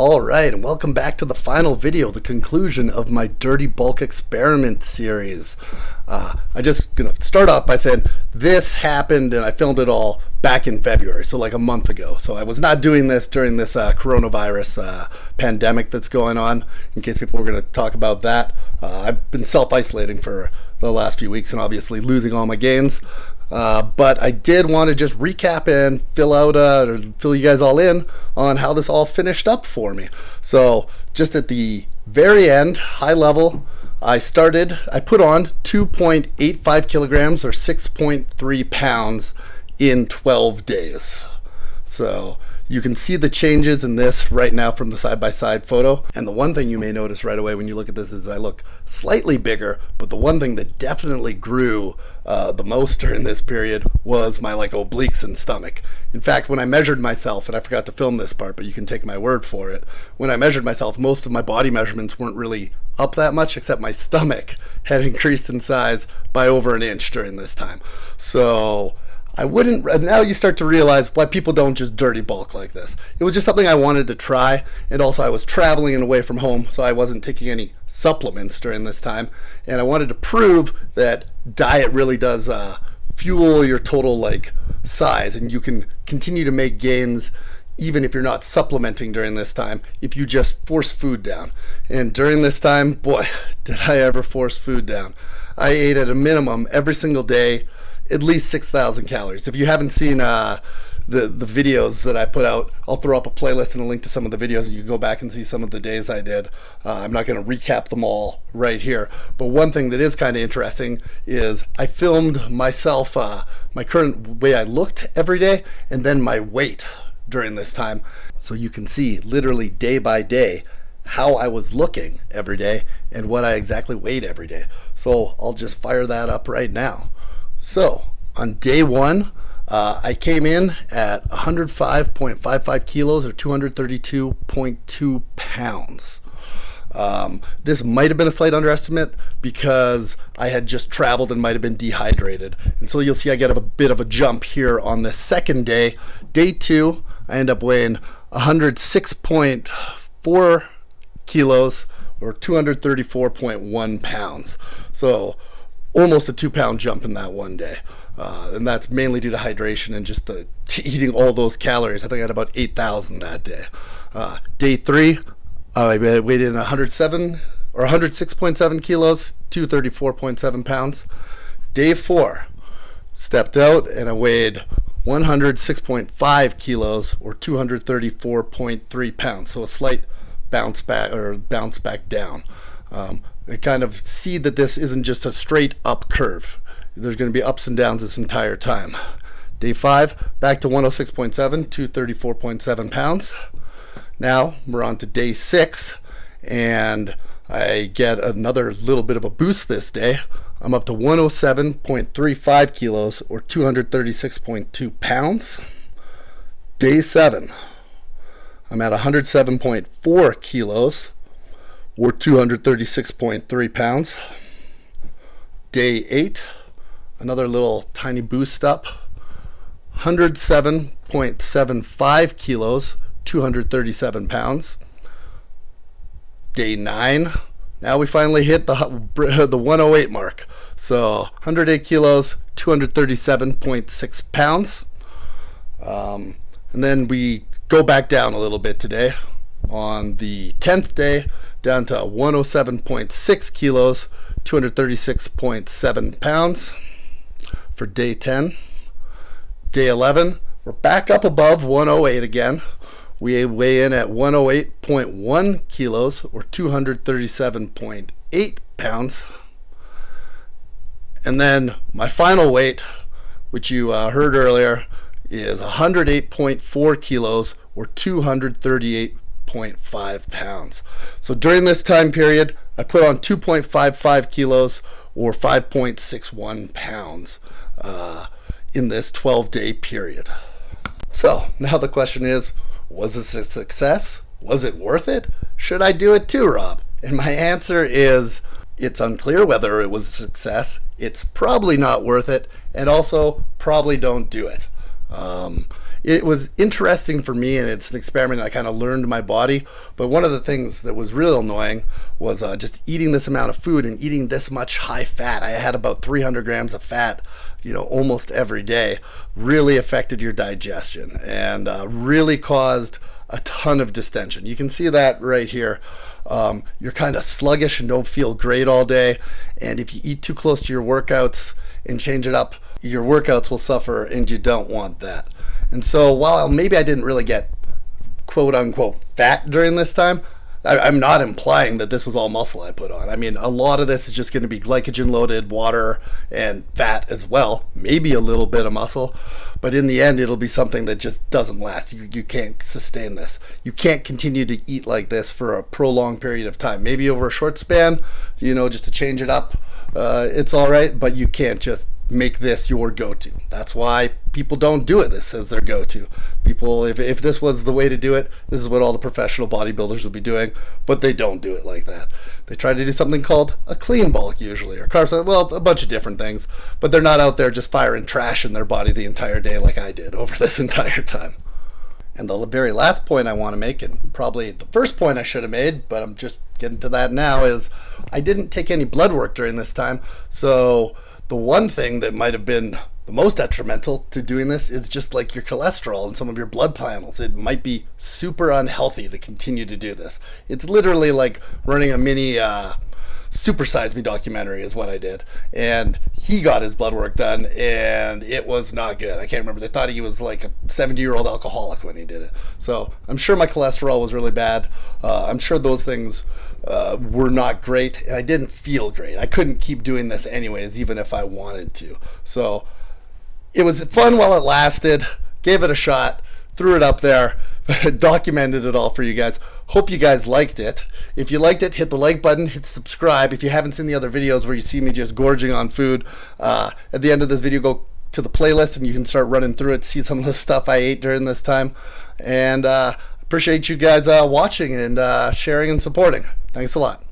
Alright, and welcome back to the final video, the conclusion of my Dirty Bulk Experiment series. I just gonna start off by saying this happened and I filmed it all back in February, so like a month ago. So I was not doing this during this coronavirus pandemic that's going on, in case people were going to talk about that. I've been self-isolating for the last few weeks and obviously losing all my gains. But I did want to just recap and fill you guys all in on how this all finished up for me. So just at the very end, high level, I put on 2.85 kilograms or 6.3 pounds in 12 days. So you can see the changes in this right now from the side-by-side photo. And the one thing you may notice right away when you look at this is I look slightly bigger, but the one thing that definitely grew the most during this period was my obliques and stomach. In fact, when I measured myself, and I forgot to film this part, but you can take my word for it, when I measured myself, most of my body measurements weren't really up that much, except my stomach had increased in size by over an inch during this time. So now you start to realize why people don't just dirty bulk like this. It was just something I wanted to try, and also I was traveling and away from home, so I wasn't taking any supplements during this time, and I wanted to prove that diet really does fuel your total size, and you can continue to make gains even if you're not supplementing during this time, if you just force food down. And during this time, boy, did I ever force food down. I ate at a minimum every single day at least 6,000 calories. If you haven't seen the videos that I put out, I'll throw up a playlist and a link to some of the videos, and you can go back and see some of the days I did. I'm not going to recap them all right here, but one thing that is kind of interesting is I filmed myself, my current way I looked every day, and then my weight during this time, so you can see literally day by day how I was looking every day and what I exactly weighed every day. So I'll just fire that up right now. So on day one, I came in at 105.55 kilos or 232.2 pounds. This might have been a slight underestimate because I had just traveled and might have been dehydrated. And so you'll see I get a bit of a jump here on the second day. Day two, I end up weighing 106.4 kilos or 234.1 pounds. So almost a 2-pound jump in that one day. And that's mainly due to hydration and just eating all those calories. I think I had about 8,000 that day. Day three, I weighed in 106.7 kilos, 234.7 pounds. Day four, stepped out and I weighed 106.5 kilos or 234.3 pounds. So a slight bounce back down. I kind of see that this isn't just a straight up curve. There's going to be ups and downs this entire time. Day five, back to 106.7, 234.7 pounds. Now we're on to day six, and I get another little bit of a boost this day. I'm up to 107.35 kilos or 236.2 pounds. Day seven, I'm at 107.4 kilos or 236.3 pounds. Day eight, another little tiny boost up, 107.75 kilos, 237 pounds. Day nine, now we finally hit the 108 mark. So 108 kilos, 237.6 pounds. And then we go back down a little bit today. On the 10th day, down to 107.6 kilos, 236.7 pounds for day 10. Day 11, we're back up above 108 again. We weigh in at 108.1 kilos or 237.8 pounds. And then my final weight, which you heard earlier, is 108.4 kilos or 238.5 pounds. So during this time period, I put on 2.55 kilos or 5.61 pounds in this 12-day period. So now the question is, was this a success? Was it worth it? Should I do it too, Rob? And my answer is, it's unclear whether it was a success. It's probably not worth it, and also probably don't do it. it was interesting for me, and it's an experiment. I kind of learned my body. But one of the things that was real annoying was just eating this amount of food and eating this much high fat. I had about 300 grams of fat, almost every day. Really affected your digestion and really caused a ton of distension. You can see that right here. You're kind of sluggish and don't feel great all day. And if you eat too close to your workouts and change it up, your workouts will suffer, and you don't want that. And so while maybe I didn't really get quote unquote fat during this time, I'm not implying that this was all muscle I put on. I mean, a lot of this is just going to be glycogen loaded water and fat as well, maybe a little bit of muscle, but in the end it'll be something that just doesn't last. You can't sustain this. You can't continue to eat like this for a prolonged period of time. Maybe over a short span, just to change it up, it's all right, but you can't just make this your go-to. That's why people don't do it this as their go-to. People, if this was the way to do it, this is what all the professional bodybuilders would be doing, but they don't do it like that. They try to do something called a clean bulk usually, or carbs, well, a bunch of different things, but they're not out there just firing trash in their body the entire day like I did over this entire time. And the very last point I want to make, and probably the first point I should have made, but I'm just getting to that now, is I didn't take any blood work during this time. So the one thing that might have been the most detrimental to doing this is just like your cholesterol and some of your blood panels. It might be super unhealthy to continue to do this. It's literally like running a mini Super Size Me documentary is what I did. And he got his blood work done, and it was not good. I can't remember. They thought he was like a 70-year-old alcoholic when he did it. So I'm sure my cholesterol was really bad. I'm sure those things were not great, and I didn't feel great. I couldn't keep doing this anyways, even if I wanted to. So it was fun while it lasted. Gave it a shot. Threw it up there. Documented it all for you guys. Hope you guys liked it. If you liked it, hit the like button, hit subscribe. If you haven't seen the other videos where you see me just gorging on food, at the end of this video, go to the playlist and you can start running through it, see some of the stuff I ate during this time. And appreciate you guys watching and sharing and supporting. Thanks a lot.